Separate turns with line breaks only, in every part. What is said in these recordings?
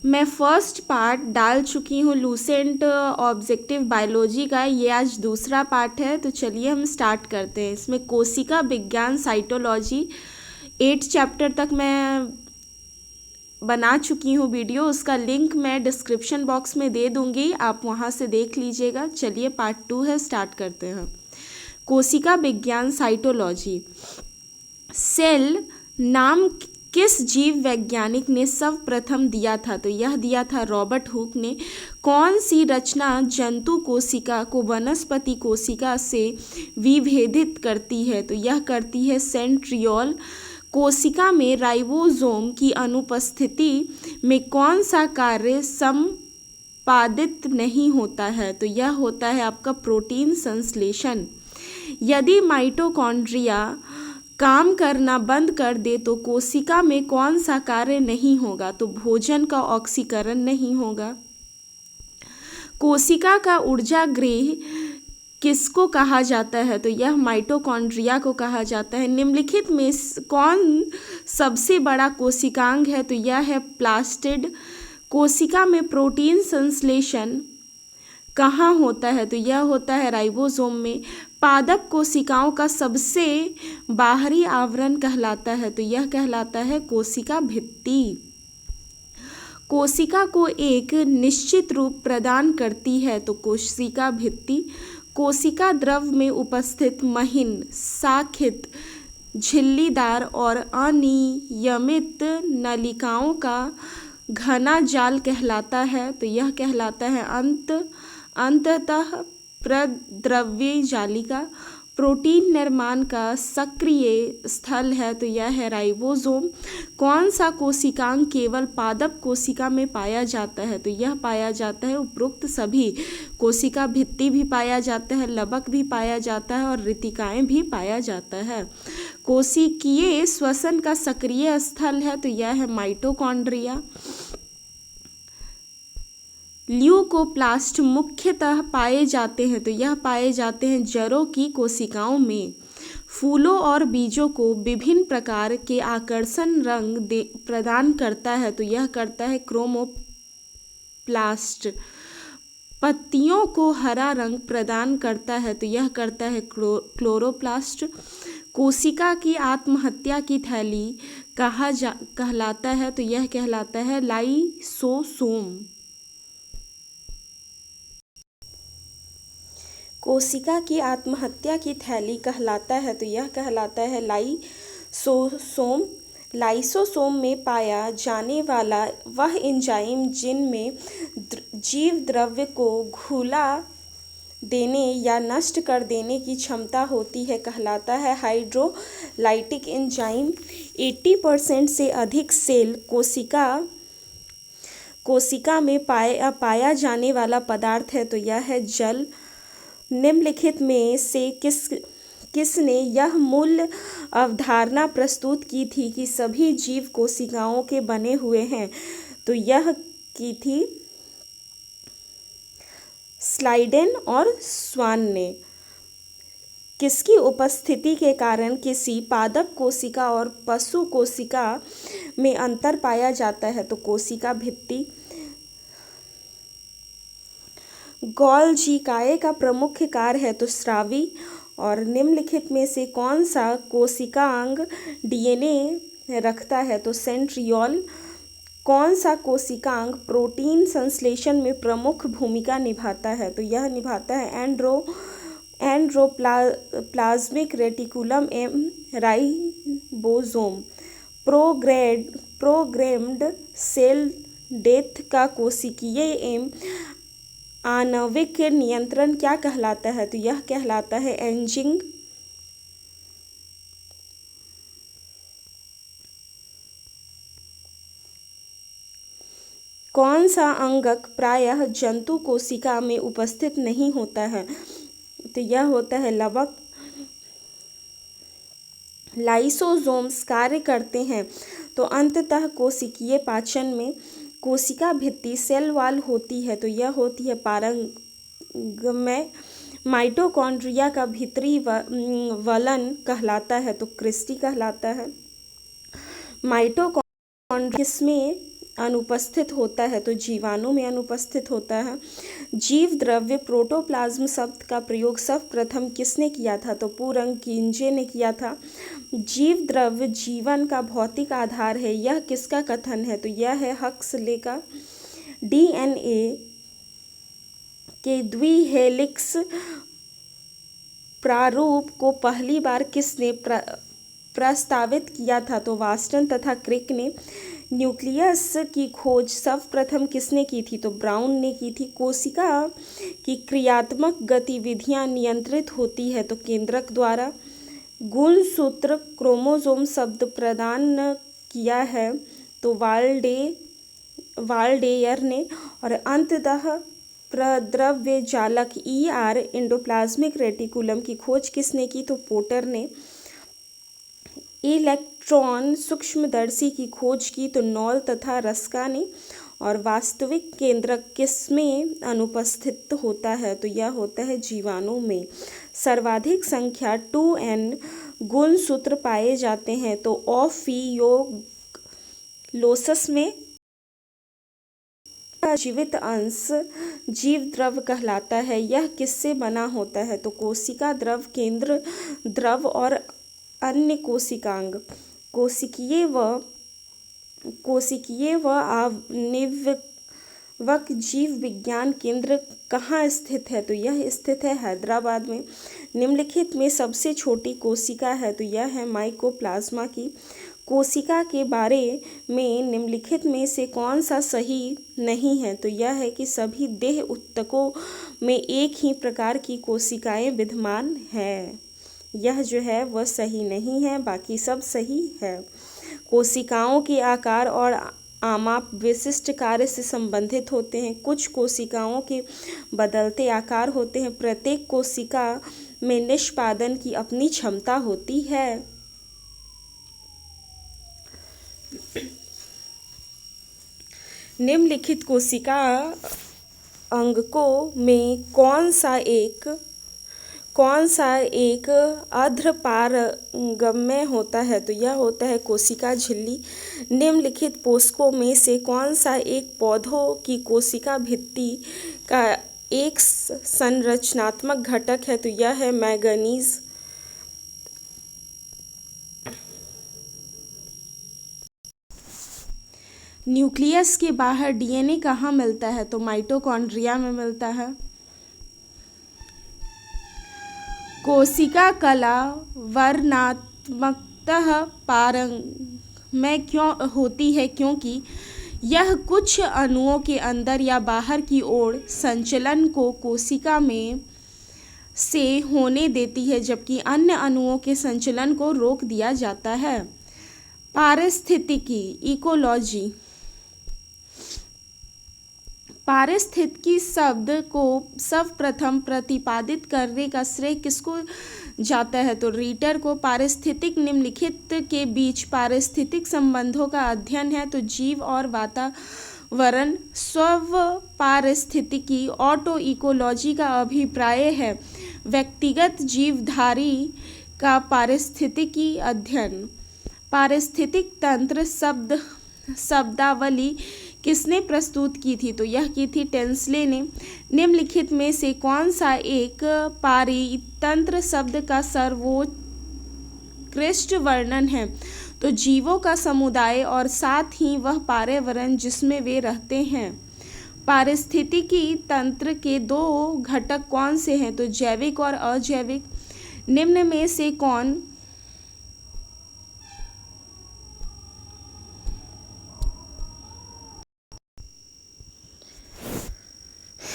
मैं first part डाल चुकी हूँ लूसेंट ऑब्जेक्टिव बायोलॉजी का, ये आज दूसरा पार्ट है। तो चलिए हम स्टार्ट करते हैं। इसमें कोशिका विज्ञान साइटोलॉजी 8 चैप्टर तक मैं बना चुकी हूँ वीडियो, उसका लिंक मैं डिस्क्रिप्शन बॉक्स में दे दूँगी, आप वहाँ से देख लीजिएगा। चलिए पार्ट 2 है, स्टार्ट करते हैं। कोशिका विज्ञान साइटोलॉजी। सेल नाम किस जीव वैज्ञानिक ने सर्वप्रथम दिया था? तो यह दिया था रॉबर्ट हुक ने। कौन सी रचना जंतु कोशिका को वनस्पति कोशिका से विभेदित करती है? तो यह करती है सेंट्रियोल। कोशिका में राइबोसोम की अनुपस्थिति में कौन सा कार्य संपादित नहीं होता है? तो यह होता है आपका प्रोटीन संश्लेषण। यदि माइटोकॉन्ड्रिया काम करना बंद कर दे तो कोशिका में कौन सा कार्य नहीं होगा? तो भोजन का ऑक्सीकरण नहीं होगा। कोशिका का ऊर्जा गृह किसको कहा जाता है? तो यह माइटोकॉन्ड्रिया को कहा जाता है। निम्नलिखित में कौन सबसे बड़ा कोशिकांग है? तो यह है प्लास्टिड। कोशिका में प्रोटीन संश्लेषण कहाँ होता है? तो यह होता है राइबोसोम में। पादप कोशिकाओं का सबसे बाहरी आवरण कहलाता है? तो यह कहलाता है कोशिका भित्ति। कोशिका को एक निश्चित रूप प्रदान करती है तो कोशिका भित्ति। कोशिका द्रव में उपस्थित महीन, शाखित, झिल्लीदार और अनियमित नलिकाओं का घना जाल कहलाता है। तो यह कहलाता है अंततः प्रद्रव्य जालिका। प्रोटीन निर्माण का सक्रिय स्थल है तो यह है राइबोसोम। कौन सा कोशिकांग केवल पादप कोशिका में पाया जाता है? तो यह पाया जाता है उपरोक्त सभी। कोशिका भित्ति भी पाया जाता है, लबक भी पाया जाता है और रितिकाएं भी पाया जाता है। कोशिकीय श्वसन का सक्रिय स्थल है तो यह है माइटोकॉन्ड्रिया। ल्यूकोप्लास्ट मुख्यतः पाए जाते हैं तो यह पाए जाते हैं जड़ों की कोशिकाओं में। फूलों और बीजों को विभिन्न प्रकार के आकर्षण रंग प्रदान करता है तो यह करता है क्रोमोप्लास्ट। पत्तियों को हरा रंग प्रदान करता है तो यह करता है क्लोरोप्लास्ट। कोशिका की आत्महत्या की थैली कहलाता है तो यह कहलाता है लाइसोसोम। कोशिका की आत्महत्या की थैली कहलाता है तो यह कहलाता है लाइसोसोम। लाइसोसोम में पाया जाने वाला वह एंजाइम जिनमें जीव द्रव्य को घुला देने या नष्ट कर देने की क्षमता होती है कहलाता है हाइड्रोलाइटिक एंजाइम। 80% से अधिक सेल कोशिका में पाया जाने वाला पदार्थ है तो यह है जल। निम्नलिखित में से किसने यह मूल अवधारणा प्रस्तुत की थी कि सभी जीव कोशिकाओं के बने हुए हैं? तो यह की थी स्लाइडेन और स्वान ने। किसकी उपस्थिति के कारण किसी पादप कोशिका और पशु कोशिका में अंतर पाया जाता है? तो कोशिका भित्ति। गोल्जी काय का प्रमुख कार्य है तो स्रावी। और निम्नलिखित में से कौन सा कोशिकांग डीएनए रखता है? तो सेंट्रियोल। कौन सा कोशिकांग प्रोटीन संश्लेषण में प्रमुख भूमिका निभाता है? तो यह निभाता है एंड्रोप्लाज्मिक रेटिकुलम एवं राइबोसोम। प्रोग्राम्ड सेल डेथ का कोशिकीय एवं आणविक नियंत्रण क्या कहलाता है? तो यह कहलाता है एंजिंग। कौन सा अंगक प्रायः जंतु कोशिका में उपस्थित नहीं होता है? तो यह होता है लवक। लाइसोसोम्स कार्य करते हैं तो अंततः कोशिकीय पाचन में। कोशिका भित्ति सेल वॉल होती है तो यह होती है पारंगमय। माइटोकॉन्ड्रिया का भीतरी वलन कहलाता है तो क्रिस्टी कहलाता है। माइटोकॉन्ड्रिया किसमें अनुपस्थित होता है, तो जीवाणु में अनुपस्थित होता है। जीव द्रव्य प्रोटोप्लाज्म शब्द का प्रयोग सर्वप्रथम किसने किया था? तो पूरंग किंजे ने किया था। जीव द्रव्य जीवन का भौतिक आधार है, यह किसका कथन है? तो यह है हक्सले का। डीएनए के द्विहेलिक्स प्रारूप को पहली बार किसने प्रस्तावित किया था? तो वास्टन तथा क्रिक ने। न्यूक्लियस की खोज सर्वप्रथम किसने की थी? तो ब्राउन ने की थी। कोशिका की क्रियात्मक गतिविधियां नियंत्रित होती है तो केंद्रक द्वारा। गुणसूत्र क्रोमोसोम शब्द प्रदान किया है तो वाल्डेयर ने। और अंततः प्रद्रव्य जालक ER एंडोप्लाज्मिक रेटिकुलम की खोज किसने की? तो पोर्टर ने। इलेक्ट्रॉन सूक्ष्मदर्शी की खोज की तो नॉल तथा रस्का ने। और वास्तविक केंद्रक किसमें अनुपस्थित होता है? तो यह होता है जीवाणु में। सर्वाधिक संख्या 2N गुणसूत्र पाए जाते हैं तो ओफियोलोसस में। जीवित अंश जीव द्रव कहलाता है, यह किससे बना होता है? तो कोशिका द्रव, केंद्र द्रव और अन्य कोशिकांग। कोशिकीय व आणविक जीव विज्ञान केंद्र कहाँ स्थित है? तो यह स्थित है हैदराबाद में। निम्नलिखित में सबसे छोटी कोशिका है तो यह है माइकोप्लाज्मा की। कोशिका के बारे में निम्नलिखित में से कौन सा सही नहीं है? तो यह है कि सभी देह ऊतकों में एक ही प्रकार की कोशिकाएं विद्यमान है। यह जो है वह सही नहीं है, बाकी सब सही है। कोशिकाओं के आकार और आमाप विशिष्ट कार्य से संबंधित होते हैं। कुछ कोशिकाओं के बदलते आकार होते हैं। प्रत्येक कोशिका में निष्पादन की अपनी क्षमता होती है। निम्नलिखित कोशिका अंगकों में कौन सा एक अर्धपारगम्य होता है? तो यह होता है कोशिका झिल्ली। निम्नलिखित पोषकों में से कौन सा एक पौधों की कोशिका भित्ति का एक संरचनात्मक घटक है? तो यह है मैंगनीज। न्यूक्लियस के बाहर DNA कहाँ मिलता है? तो माइटोकॉन्ड्रिया में मिलता है। कोशिका कला वर्णनात्मकतः पारंगम्य क्यों होती है? क्योंकि यह कुछ अणुओं के अंदर या बाहर की ओर संचलन को कोशिका में से होने देती है, जबकि अन्य अणुओं के संचलन को रोक दिया जाता है। पारिस्थितिकी इकोलॉजी। पारिस्थितिकी शब्द को सर्वप्रथम प्रतिपादित करने का श्रेय किसको जाता है? तो रीटर को। पारिस्थितिक निम्नलिखित के बीच पारिस्थितिक संबंधों का अध्ययन है तो जीव और वातावरण। स्व पारिस्थितिकी ऑटो इकोलॉजी का अभिप्राय है व्यक्तिगत जीवधारी का पारिस्थितिकी अध्ययन। पारिस्थितिक तंत्र शब्दावली किसने प्रस्तुत की थी? तो यह की थी टेंसले ने। निम्नलिखित में से कौन सा एक पारितंत्र शब्द का सर्वोत्कृष्ट वर्णन है? तो जीवों का समुदाय और साथ ही वह पर्यावरण जिसमें वे रहते हैं। पारिस्थितिकी तंत्र के दो घटक कौन से हैं? तो जैविक और अजैविक। निम्न में से कौन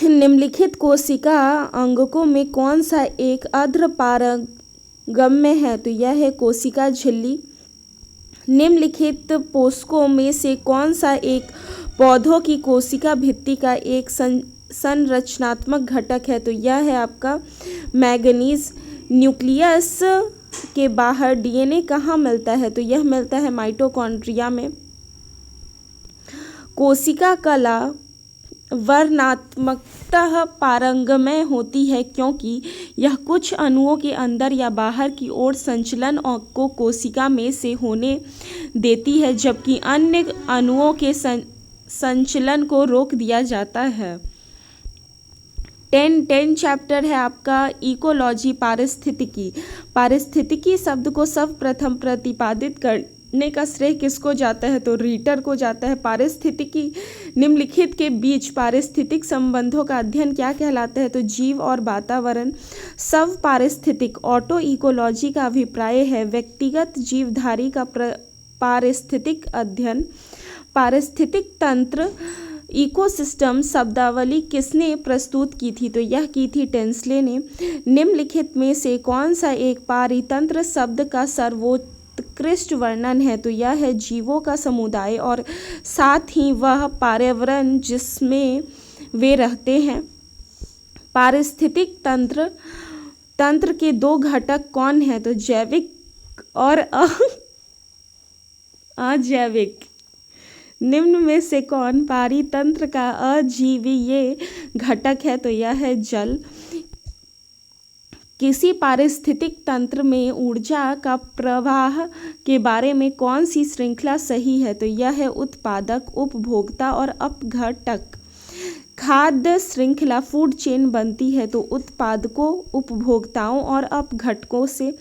निम्नलिखित कोशिका अंगकों में कौन सा एक अर्धपारगम्य है? तो यह है कोशिका झिल्ली। निम्नलिखित पोषकों में से कौन सा एक पौधों की कोशिका भित्ति का एक संरचनात्मक घटक है? तो यह है आपका मैंगनीज। न्यूक्लियस के बाहर DNA कहाँ मिलता है? तो यह मिलता है माइटोकॉन्ड्रिया में। कोशिका कला वर्णनात्मकतः पारंगम्य होती है क्योंकि यह कुछ अणुओं के अंदर या बाहर की ओर संचलन को कोशिका में से होने देती है, जबकि अन्य अणुओं के संचलन को रोक दिया जाता है। 10 चैप्टर है आपका इकोलॉजी, पारिस्थितिकी। पारिस्थितिकी शब्द को सर्वप्रथम प्रतिपादित करने का श्रेय किसको जाता है? तो रीटर को जाता है। पारिस्थितिकी निम्नलिखित के बीच पारिस्थितिक संबंधों का अध्ययन क्या कहलाता है? तो जीव और वातावरण। स्व पारिस्थितिक ऑटो इकोलॉजी का अभिप्राय है व्यक्तिगत जीवधारी का पारिस्थितिक अध्ययन। पारिस्थितिक तंत्र इकोसिस्टम शब्दावली किसने प्रस्तुत की थी? तो यह की थी टेंसले ने। निम्नलिखित में से कौन सा एक पारितंत्र शब्द का सर्वोत्कृष्ट वर्णन है? तो यह है जीवों का समुदाय और साथ ही वह पर्यावरण जिसमें वे रहते हैं। पारिस्थितिक तंत्र के दो घटक कौन है? तो जैविक और अजैविक। निम्न में से कौन पारितंत्र का अजीवीय घटक है? तो यह है जल। किसी पारिस्थितिक तंत्र में ऊर्जा का प्रवाह के बारे में कौन सी श्रृंखला सही है? तो यह है उत्पादक, उपभोक्ता और अपघटक। खाद्य श्रृंखला फूड चेन बनती है तो उत्पादकों, उपभोक्ताओं और अपघटकों से।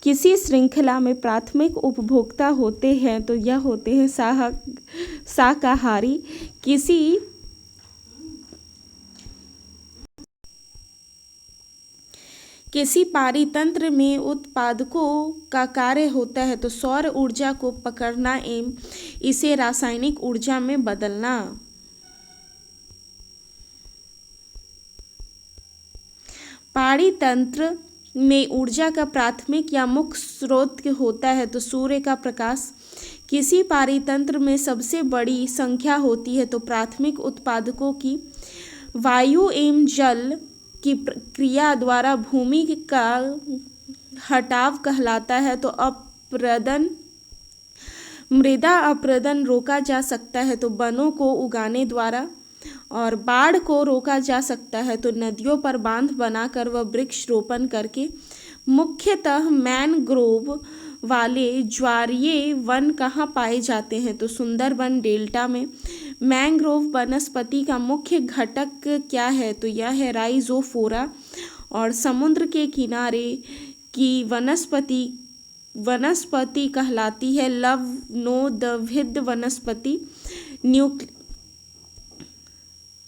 किसी श्रृंखला में प्राथमिक उपभोक्ता होते हैं तो यह होते हैं शाकाहारी। किसी पारितंत्र में उत्पादकों का कार्य होता है तो सौर ऊर्जा को पकड़ना एवं इसे रासायनिक ऊर्जा में बदलना। पारितंत्र में ऊर्जा का प्राथमिक या मुख्य स्रोत होता है तो सूर्य का प्रकाश। किसी पारितंत्र में सबसे बड़ी संख्या होती है तो प्राथमिक उत्पादकों की। वायु एवं जल की क्रिया द्वारा भूमि का हटाव कहलाता है तो अपरदन। मृदा अपरदन रोका जा सकता है तो वनों को उगाने द्वारा। और बाढ़ को रोका जा सकता है तो नदियों पर बांध बनाकर व वृक्ष रोपण करके। मुख्यतः मैनग्रोव वाले ज्वारीय वन कहाँ पाए जाते हैं? तो सुंदरबन डेल्टा में। मैंग्रोव वनस्पति का मुख्य घटक क्या है? तो यह है राइजोफोरा। और समुद्र के किनारे की वनस्पति कहलाती है लवणोद्भिद वनस्पति।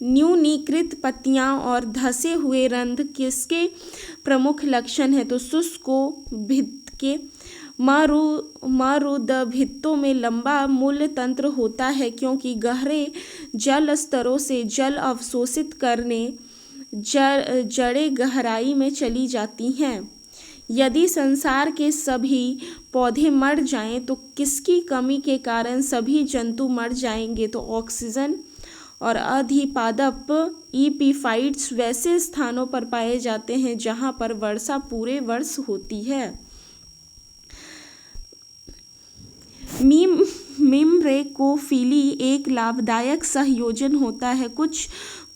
न्यूनीकृत पत्तियां और धसे हुए रंध्र किसके प्रमुख लक्षण है? तो शुष्कोद्भिद के। मरुदभित्तों में लंबा मूल तंत्र होता है क्योंकि गहरे जल स्तरों से जल अवशोषित करने जड़ें गहराई में चली जाती हैं। यदि संसार के सभी पौधे मर जाएं तो किसकी कमी के कारण सभी जंतु मर जाएंगे? तो ऑक्सीजन। और अधिपादप ईपीफाइट्स वैसे स्थानों पर पाए जाते हैं जहां पर वर्षा पूरे वर्ष होती है। मिम्ब्रेकोफिली एक लाभदायक संयोजन होता है कुछ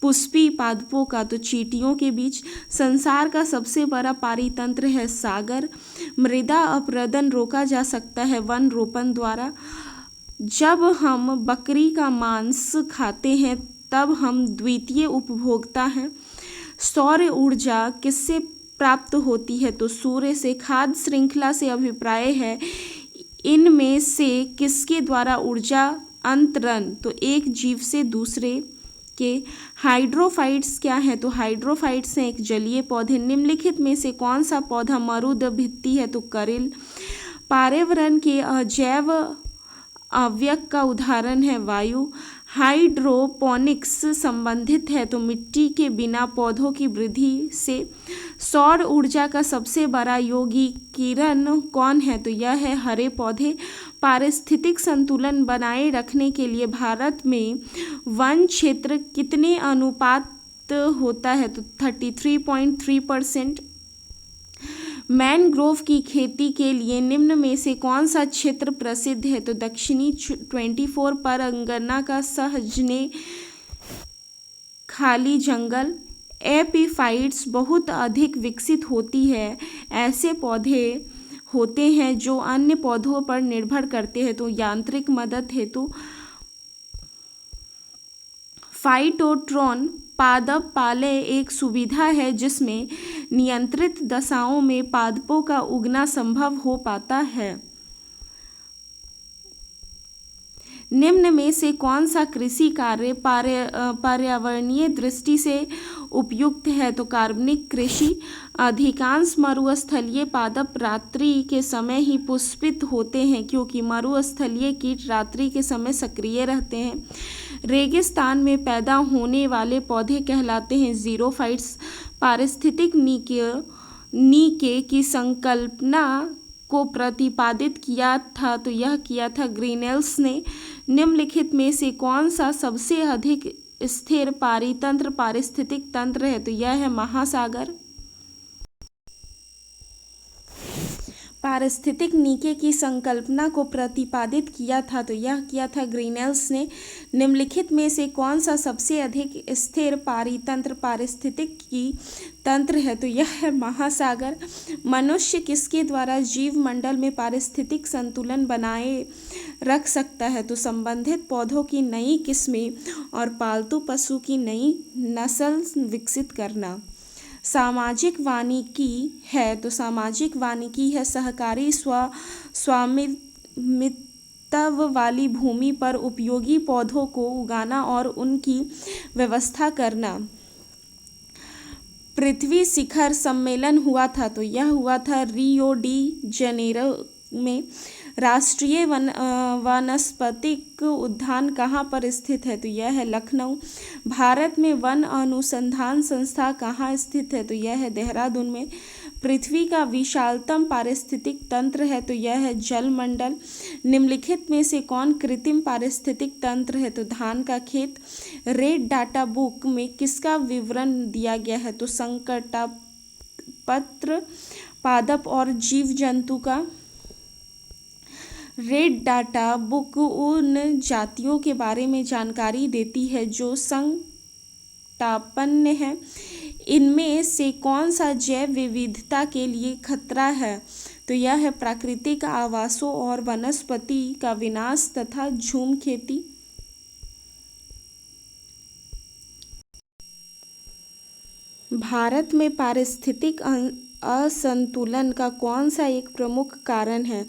पुष्पी पादपों का तो चींटियों के बीच। संसार का सबसे बड़ा पारितंत्र है सागर। मृदा अपरदन रोका जा सकता है वन रोपण द्वारा। जब हम बकरी का मांस खाते हैं तब हम द्वितीय उपभोक्ता हैं। सौर ऊर्जा किससे प्राप्त होती है? तो सूर्य से। खाद्य श्रृंखला से अभिप्राय है इनमें से किसके द्वारा ऊर्जा अंतरण? तो एक जीव से दूसरे के। हाइड्रोफाइट्स क्या है? तो हाइड्रोफाइट्स हैं एक जलीय पौधे। निम्नलिखित में से कौन सा पौधा मरुदभित्ति है? तो करेल। पर्यावरण के अजैव अवयव का उदाहरण है वायु। हाइड्रोपोनिक्स संबंधित है तो मिट्टी के बिना पौधों की वृद्धि से। सौर ऊर्जा का सबसे बड़ा यौगिकीकरण कौन है? तो यह है हरे पौधे। पारिस्थितिक संतुलन बनाए रखने के लिए भारत में वन क्षेत्र कितने अनुपात होता है? तो 33.3%। मैनग्रोव की खेती के लिए निम्न में से कौन सा क्षेत्र प्रसिद्ध है? तो दक्षिणी 24 परगना का सहजने खाली जंगल। एपीफाइट्स बहुत अधिक विकसित होती है। ऐसे पौधे होते हैं जो अन्य पौधों पर निर्भर करते हैं तो यांत्रिक मदद हेतु। फाइटोट्रॉन पादप पालय एक सुविधा है जिसमें नियंत्रित दशाओं में पादपों का उगना संभव हो पाता है। निम्न में से कौन सा कृषि कार्य पर्यावरणीय दृष्टि से उपयुक्त है? तो कार्बनिक कृषि। अधिकांश मरुस्थलीय पादप रात्रि के समय ही पुष्पित होते हैं क्योंकि मरुस्थलीय कीट रात्रि के समय सक्रिय रहते हैं। रेगिस्तान में पैदा होने वाले पौधे कहलाते हैं ज़ीरोफाइट्स। पारिस्थितिक नीके की संकल्पना को प्रतिपादित किया था तो यह किया था ग्रीनेल्स ने। निम्नलिखित में से कौन सा सबसे अधिक स्थिर पारितंत्र पारिस्थितिक तंत्र है? तो यह है महासागर। पारिस्थितिक नीके की संकल्पना को प्रतिपादित किया था तो यह किया था ग्रीनेल्स ने। निम्नलिखित में से कौन सा सबसे अधिक स्थिर पारितंत्र पारिस्थितिक की तंत्र है? तो यह है महासागर। मनुष्य किसके द्वारा जीव मंडल में पारिस्थितिक संतुलन बनाए रख सकता है? तो संबंधित पौधों की नई किस्में और पालतू पशु की नई नस्ल विकसित करना। सामाजिक वानिकी है तो सामाजिक वानिकी है सहकारी स्वामित्व वाली भूमि पर उपयोगी पौधों को उगाना और उनकी व्यवस्था करना। पृथ्वी शिखर सम्मेलन हुआ था तो यह हुआ था रियो डी जनेरो में। राष्ट्रीय वानस्पतिक उद्यान कहाँ पर स्थित है? तो यह है लखनऊ। भारत में वन अनुसंधान संस्था कहाँ स्थित है? तो यह है देहरादून में। पृथ्वी का विशालतम पारिस्थितिक तंत्र है तो यह है जलमंडल। निम्नलिखित में से कौन कृत्रिम पारिस्थितिक तंत्र है? तो धान का खेत। रेड डाटा बुक में किसका विवरण दिया गया है? तो संकटापत्र पादप और जीव जंतु का। रेड डाटा बुक उन जातियों के बारे में जानकारी देती है जो संकटापन्न है। इनमें से कौन सा जैव विविधता के लिए खतरा है? तो यह है प्राकृतिक आवासों और वनस्पति का विनाश तथा झूम खेती। भारत में पारिस्थितिक असंतुलन का कौन सा एक प्रमुख कारण है?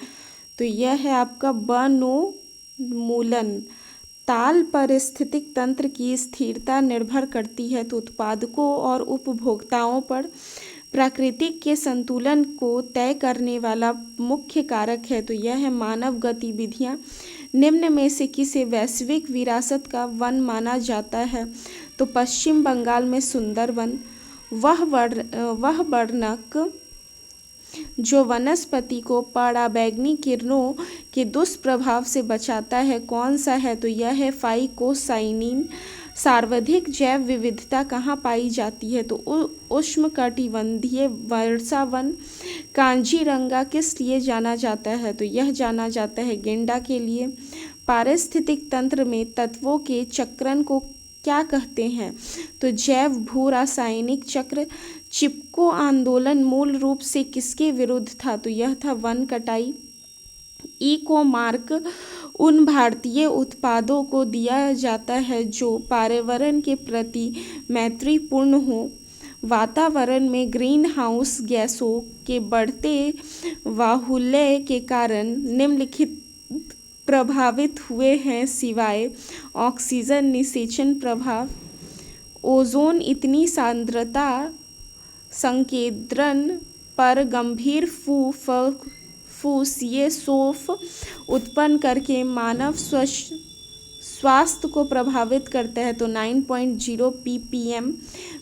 तो यह है आपका वनोन्मूलन। ताल पारिस्थितिक तंत्र की स्थिरता निर्भर करती है तो उत्पादकों और उपभोक्ताओं पर। प्रकृति के संतुलन को तय करने वाला मुख्य कारक है तो यह है मानव गतिविधियाँ। निम्न में से किसे वैश्विक विरासत का वन माना जाता है? तो पश्चिम बंगाल में सुंदरवन। वह वर्णक जो वनस्पति को पराबैंगनी किरणों के दुष्प्रभाव से बचाता है कौन सा है? तो यह है फाइकोसाइनिन। सर्वाधिक जैव विविधता कहाँ पाई जाती है? तो उष्णकटिबंधीय वर्षावन। कांजीरंगा किस लिए जाना जाता है? तो यह जाना जाता है गेंडा के लिए। पारिस्थितिक तंत्र में तत्वों के चक्रण को क्या कहते हैं? तो जैव भू रासायनिक चक्र। चिपको आंदोलन मूल रूप से किसके विरुद्ध था? तो यह था वन कटाई। इको मार्क उन भारतीय उत्पादों को दिया जाता है जो पर्यावरण के प्रति मैत्रीपूर्ण हो। वातावरण में ग्रीन हाउस गैसों के बढ़ते बाहुल्य के कारण निम्नलिखित प्रभावित हुए हैं सिवाय ऑक्सीजन निषेचन प्रभाव। ओजोन इतनी सांद्रता संकेंद्रण पर गंभीर फूफुसीय शोफ उत्पन्न करके मानव स्वास्थ्य को प्रभावित करता है तो 9.0 ppm।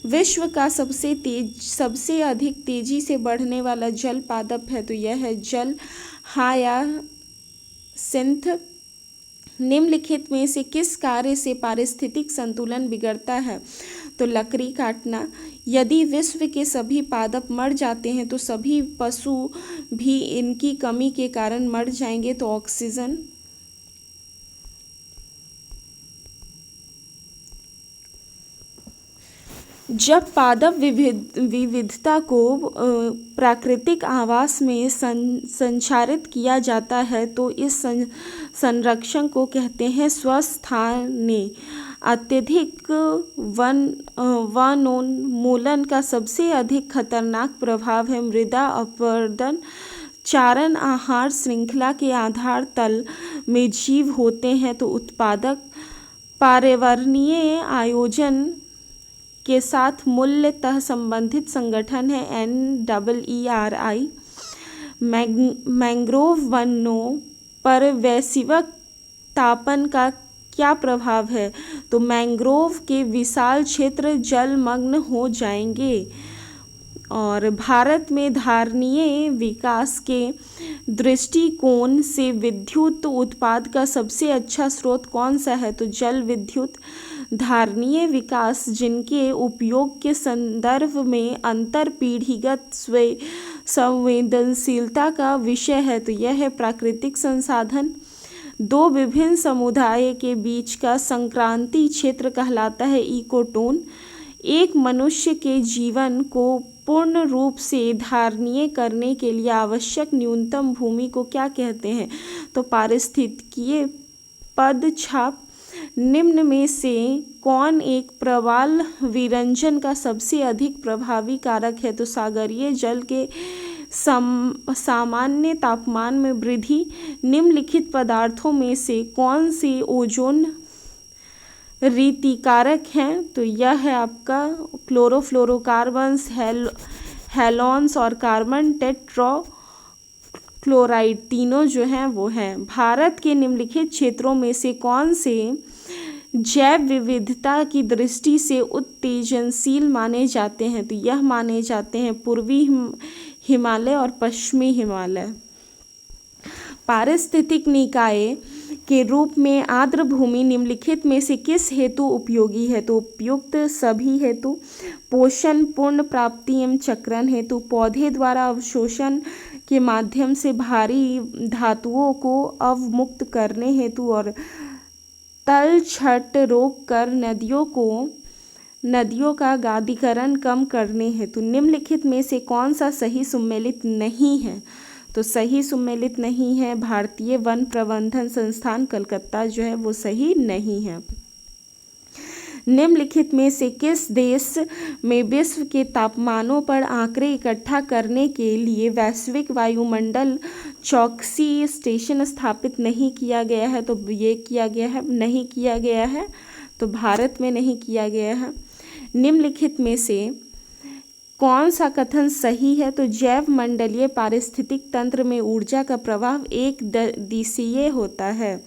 विश्व का सबसे अधिक तेजी से बढ़ने वाला जल पादप है तो यह है जल हायासिंथ। निम्नलिखित में से किस कार्य से पारिस्थितिक संतुलन बिगड़ता है? तो लकड़ी काटना। यदि विश्व के सभी पादप मर जाते हैं तो सभी पशु भी इनकी कमी के कारण मर जाएंगे तो ऑक्सीजन। जब पादप विविधता को प्राकृतिक आवास में संचारित किया जाता है तो इस संरक्षण को कहते हैं स्वस्थानी। अत्यधिक वनोन्मूलन का सबसे अधिक खतरनाक प्रभाव है मृदा अपरदन। चारण आहार श्रृंखला के आधार तल में जीव होते हैं तो उत्पादक पर्यावरणीय आयोजन के साथ मूलतः संबंधित संगठन है NEERI। मैंग्रोव वनों पर वैश्विक तापन का क्या प्रभाव है? तो मैंग्रोव के विशाल क्षेत्र जलमग्न हो जाएंगे। और भारत में धारणीय विकास के दृष्टिकोण से विद्युत उत्पाद का सबसे अच्छा स्रोत कौन सा है? तो जल विद्युत। धारणीय विकास जिनके उपयोग के संदर्भ में अंतर पीढ़ीगत संवेदनशीलता का विषय है तो यह है प्राकृतिक संसाधन। दो विभिन्न समुदाय के बीच का संक्रांति क्षेत्र कहलाता है इकोटोन। एक मनुष्य के जीवन को पूर्ण रूप से धारणीय करने के लिए आवश्यक न्यूनतम भूमि को क्या कहते हैं? तो पारिस्थितिकीय पदछाप। निम्न में से कौन एक प्रवाल विरंजन का सबसे अधिक प्रभावी कारक है? तो सागरीय जल के सामान्य तापमान में वृद्धि। निम्नलिखित पदार्थों में से कौन से ओजोन रीतिकारक हैं? तो यह है आपका क्लोरोफ्लोरोकार्बन्स, हैलोन्स और कार्बन टेट्राक्लोराइड, तीनों जो हैं वो हैं। भारत के निम्नलिखित क्षेत्रों में से कौन से जैव विविधता की दृष्टि से उत्तेजनशील माने जाते हैं? तो यह माने जाते हैं पूर्वी हिमालय और पश्चिमी हिमालय। पारिस्थितिक निकाय के रूप में आर्द्र भूमि निम्नलिखित में से किस हेतु उपयोगी है? तो उपयुक्त सभी हेतु। पोषण, पूर्ण प्राप्ति एवं चक्रण हेतु, पौधे द्वारा अवशोषण के माध्यम से भारी धातुओं को अवमुक्त करने हेतु और तलछट रोक कर नदियों का गादीकरण कम करने हेतु। निम्नलिखित में से कौन सा सही सुमेलित नहीं है? तो सही सुमेलित नहीं है भारतीय वन प्रबंधन संस्थान कलकत्ता जो है वो सही नहीं है। निम्नलिखित में से किस देश में विश्व के तापमानों पर आंकड़े इकट्ठा करने के लिए वैश्विक वायुमंडल चौकसी स्टेशन स्थापित नहीं किया गया है? तो ये किया गया है, नहीं किया गया है, तो भारत में नहीं किया गया है। निम्नलिखित में से कौन सा कथन सही है? तो जैव मंडलीय पारिस्थितिक तंत्र में ऊर्जा का प्रवाह एक दिशीय होता है।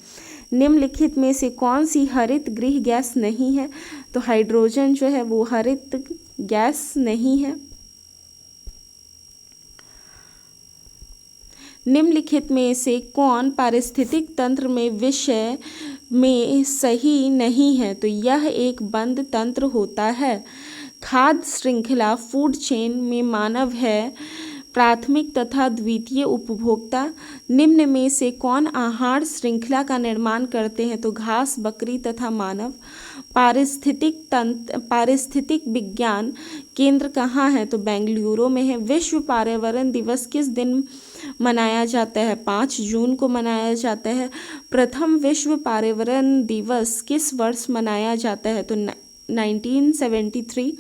निम्नलिखित में से कौन सी हरित गृह गैस नहीं है? तो हाइड्रोजन जो है वो हरित गैस नहीं है। निम्नलिखित में से कौन पारिस्थितिक तंत्र में विषय में सही नहीं है? तो यह एक बंद तंत्र होता है। खाद्य श्रृंखला फूड चेन में मानव है प्राथमिक तथा द्वितीय उपभोक्ता। निम्न में से कौन आहार श्रृंखला का निर्माण करते हैं? तो घास, बकरी तथा मानव। पारिस्थितिक विज्ञान केंद्र कहाँ है? तो बेंगलुरु में है। विश्व पर्यावरण दिवस किस दिन मनाया जाता है? 5 जून को मनाया जाता है। प्रथम विश्व पर्यावरण दिवस किस वर्ष मनाया जाता है? तो 1973।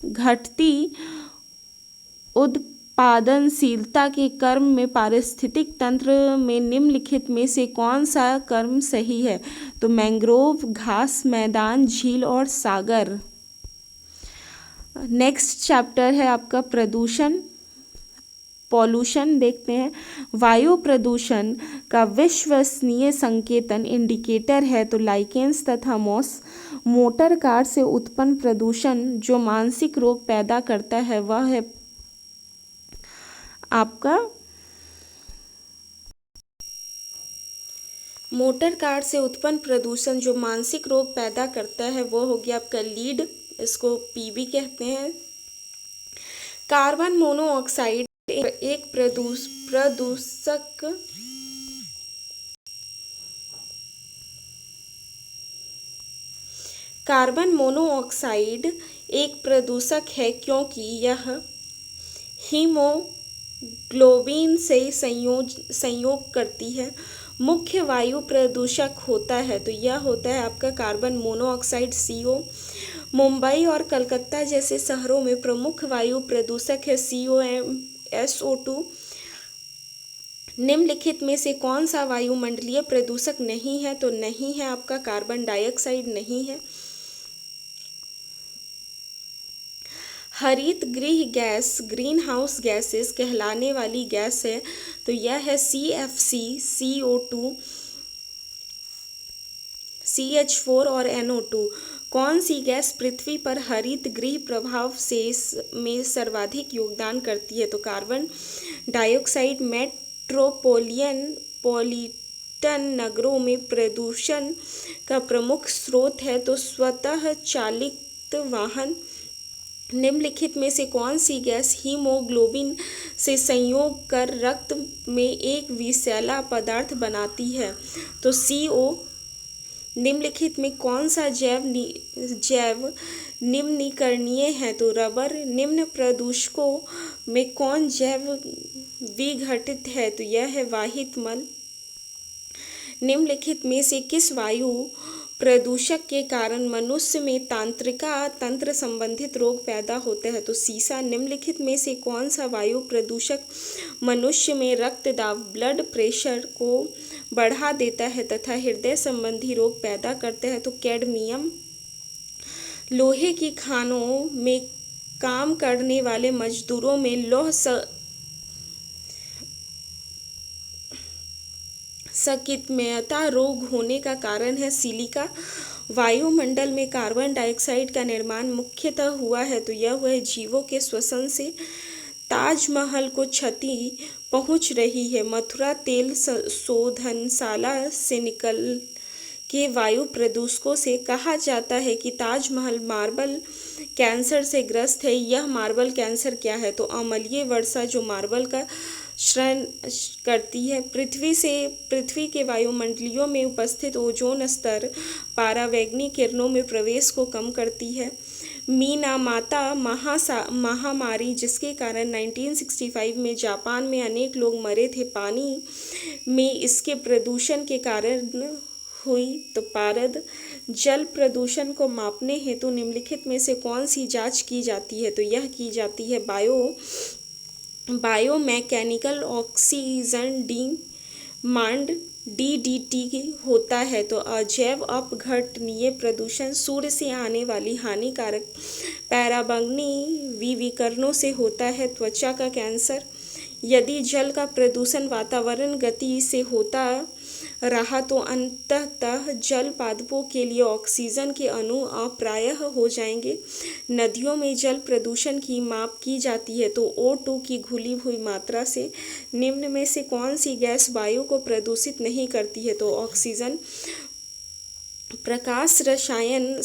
घटती उत्पादनशीलता के कर्म में पारिस्थितिक तंत्र में निम्नलिखित में से कौन सा कर्म सही है? तो मैंग्रोव, घास मैदान, झील और सागर। नेक्स्ट चैप्टर है आपका प्रदूषण, पॉल्यूशन। देखते हैं वायु प्रदूषण का विश्वसनीय संकेतन इंडिकेटर है तो लाइकेंस तथा मॉस। मोटर कार से उत्पन्न प्रदूषण जो मानसिक रोग पैदा करता है वह है आपका मोटर कार से उत्पन्न प्रदूषण जो मानसिक रोग पैदा करता है वो हो गया आपका लीड, इसको पीबी कहते हैं। कार्बन मोनोऑक्साइड एक प्रदूषक कार्बन मोनोऑक्साइड एक प्रदूषक है क्योंकि यह हीमोग्लोबिन से संयोग करती है। मुख्य वायु प्रदूषक होता है तो यह होता है आपका कार्बन मोनोऑक्साइड CO। मुंबई और कलकत्ता जैसे शहरों में प्रमुख वायु प्रदूषक है COM SO2। निम्नलिखित में से कौन सा वायुमंडलीय प्रदूषक नहीं है तो नहीं है आपका कार्बन डाइऑक्साइड नहीं है। हरित गृह गैस ग्रीन हाउस गैसेस कहलाने वाली गैस है तो यह है CFC CO2 CH4 और NO2। कौन सी गैस पृथ्वी पर हरित गृह प्रभाव से में सर्वाधिक योगदान करती है तो कार्बन डाइऑक्साइड। पॉलिटन नगरों में प्रदूषण का प्रमुख स्रोत है तो स्वतः चालित वाहन। निम्नलिखित में से कौन सी गैस हीमोग्लोबिन से संयोग कर रक्त में एक विषैला पदार्थ बनाती है तो CO। निम्नलिखित में कौन सा जैव निम्नीकरणीय है तो रबर। निम्न प्रदूषकों में कौन जैव विघटित है तो यह है वाहित मल। निम्नलिखित में से किस वायु प्रदूषक के कारण मनुष्य में तंत्रिका तंत्र संबंधित रोग पैदा होते हैं तो सीसा। निम्नलिखित में से कौन सा वायु प्रदूषक मनुष्य में रक्तदाब ब्लड प्रेशर को बढ़ा देता है तथा हृदय संबंधी रोग पैदा करते हैं तो कैडमियम। लोहे की खानों में काम करने वाले मजदूरों में लौह सकितमयता रोग होने का कारण है सिलिका। वायुमंडल में कार्बन डाइऑक्साइड का निर्माण मुख्यतः हुआ है तो यह हुआ है जीवों के श्वसन से। ताजमहल को क्षति पहुंच रही है। मथुरा तेल शोधनशाला से निकल के वायु प्रदूषकों से कहा जाता है कि ताजमहल मार्बल कैंसर से ग्रस्त है। यह मार्बल कैंसर क्या है तो अम्लीय वर्षा जो मार्बल का क्षरण करती है। पृथ्वी के वायुमंडलियों में उपस्थित ओजोन स्तर परावैंगनिक किरणों में प्रवेश को कम करती है। मीनामाता महामारी जिसके कारण 1965 में जापान में अनेक लोग मरे थे पानी में इसके प्रदूषण के कारण हुई तो पारद। जल प्रदूषण को मापने हेतु निम्नलिखित में से कौन सी जांच की जाती है तो यह की जाती है बायोमैकेनिकल ऑक्सीजन डिमांड DDT होता है तो अजैव अपघटनीय प्रदूषण सूर्य से आने वाली हानिकारक पराबैंगनी विकिरणों से होता है त्वचा का कैंसर। यदि जल का प्रदूषण वातावरण गति से होता रहा तो अंततः जल पादपों के लिए ऑक्सीजन के अणु अप्राप्य हो जाएंगे। नदियों में जल प्रदूषण की माप की जाती है तो O2 की घुली हुई मात्रा से। निम्न में से कौन सी गैस वायु को प्रदूषित नहीं करती है तो ऑक्सीजन। प्रकाश रसायन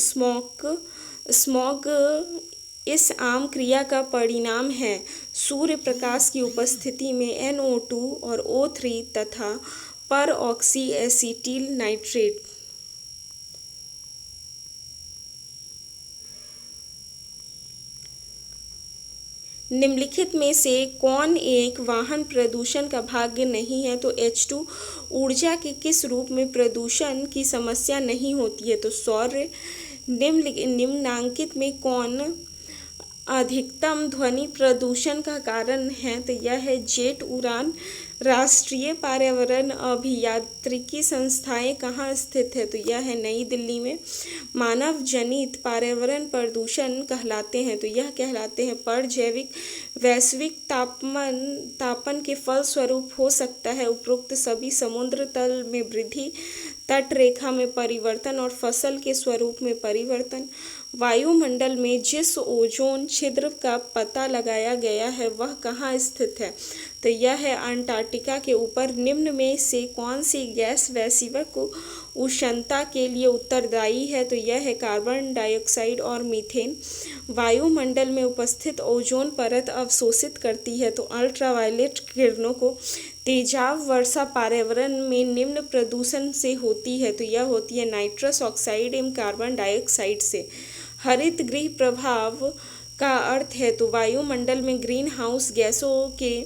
स्मॉग इस आम क्रिया का परिणाम है। सूर्य प्रकाश की उपस्थिति में NO2 और O3 तथा पर ऑक्सी एसिटिल नाइट्रेट। निम्नलिखित में से कौन एक वाहन प्रदूषण का भाग नहीं है तो H2। ऊर्जा के किस रूप में प्रदूषण की समस्या नहीं होती है तो सौर। निम्नांकित में कौन अधिकतम ध्वनि प्रदूषण का कारण है तो यह है जेट उड़ान। राष्ट्रीय पर्यावरण अभियांत्रिकी संस्थाएं कहाँ स्थित है तो यह है नई दिल्ली में। मानव जनित पर्यावरण प्रदूषण कहलाते हैं तो यह कहलाते हैं परजैविक। वैश्विक तापन के फलस्वरूप हो सकता है उपरोक्त सभी समुद्र तल में वृद्धि तट रेखा में परिवर्तन और फसल के स्वरूप में परिवर्तन। वायुमंडल में जिस ओजोन छिद्र का पता लगाया गया है वह कहाँ स्थित है तो यह है अंटार्कटिका के ऊपर। निम्न में से कौन सी गैस वैश्विक उष्णता के लिए उत्तरदायी है तो यह है कार्बन डाइऑक्साइड और मीथेन। वायुमंडल में उपस्थित ओजोन परत अवशोषित करती है तो अल्ट्रावायलेट किरणों को। तेजाब वर्षा पर्यावरण में निम्न प्रदूषण से होती है तो यह होती है नाइट्रस ऑक्साइड एवं कार्बन डाइऑक्साइड से। हरित गृह प्रभाव का अर्थ है तो वायुमंडल में ग्रीन हाउस गैसों के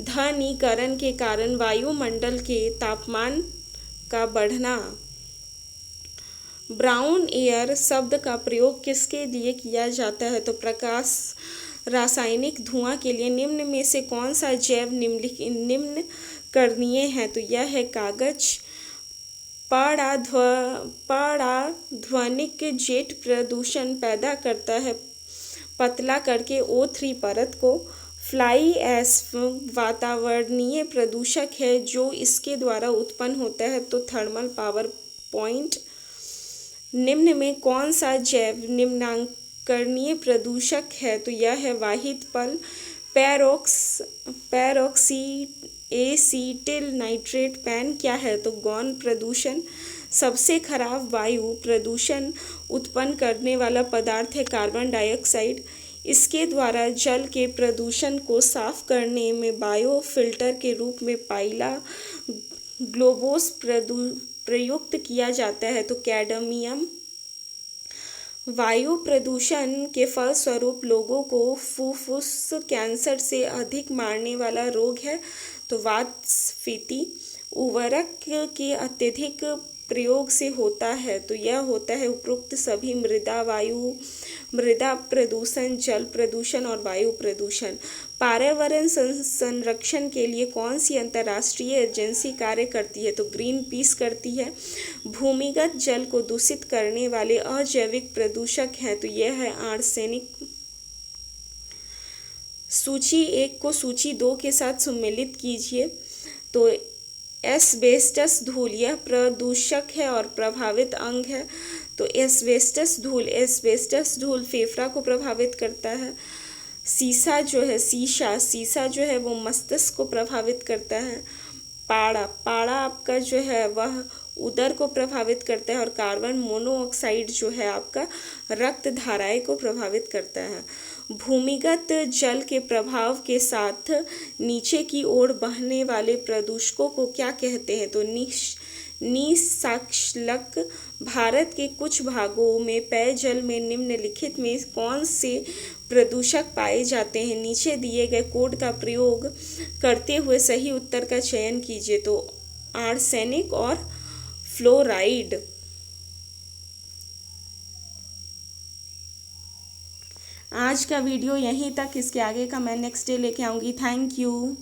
घनीकरण के कारण वायुमंडल के तापमान का बढ़ना। ब्राउन एयर शब्द का प्रयोग किसके लिए किया जाता है? तो प्रकाश रासायनिक धुआं के लिए निम्न में से कौन सा जैव निम्न करणीय है? तो यह है कागज। पराध्वनिक जेट प्रदूषण पैदा करता है पतला करके O3 परत को। फ्लाई ऐश वातावरणीय प्रदूषक है जो इसके द्वारा उत्पन्न होता है। तो थर्मल पावर पॉइंट। निम्न में कौन सा जैव निम्नांकरणीय प्रदूषक है? तो यह है वाहित पल। पैरोक्सी एसीटिल नाइट्रेट पैन क्या है? तो गौण प्रदूषण। सबसे खराब वायु प्रदूषण उत्पन्न करने वाला पदार्थ है कार्बन डाइऑक्साइड। इसके द्वारा जल के प्रदूषण को साफ करने में बायो फिल्टर के रूप में पाइला ग्लोबोस प्रयुक्त किया जाता है। तो कैडमियम। वायु प्रदूषण के फलस्वरूप लोगों को फुफ्फुस कैंसर से अधिक मारने वाला रोग है। तो वातस्फीति। उर्वरक के अत्यधिक प्रयोग से होता है। तो यह होता है उपरोक्त सभी मृदा प्रदूषण, जल प्रदूषण और वायु प्रदूषण। पर्यावरण संरक्षण के लिए कौन सी अंतर्राष्ट्रीय एजेंसी कार्य करती है? तो ग्रीन पीस करती है। भूमिगत जल को दूषित करने वाले अजैविक प्रदूषक हैं। तो यह है आर्सेनिक। सूची 1 को सूची 2 के साथ सम्मिलित कीजिए। तो एस्बेस्टस धूल यह प्रदूषक है और प्रभावित अंग है। तो एस्बेस्टस धूल फेफड़ा को प्रभावित करता है। शीशा जो है वो मस्तिष्क को प्रभावित करता है। पाड़ा आपका जो है वह उदर को प्रभावित करता है और कार्बन मोनोऑक्साइड जो है आपका रक्त धाराएं को प्रभावित करता है। भूमिगत जल के प्रभाव के साथ नीचे की ओर बहने वाले प्रदूषकों को क्या कहते हैं? तो निष्कासिक। भारत के कुछ भागों में पेयजल में निम्नलिखित में कौन से प्रदूषक पाए जाते हैं? नीचे दिए गए कोड का प्रयोग करते हुए सही उत्तर का चयन कीजिए। तो आर्सेनिक और फ्लोराइड। आज का वीडियो यहीं तक। इसके आगे का मैं नेक्स्ट डे लेके आऊँगी। Thank you.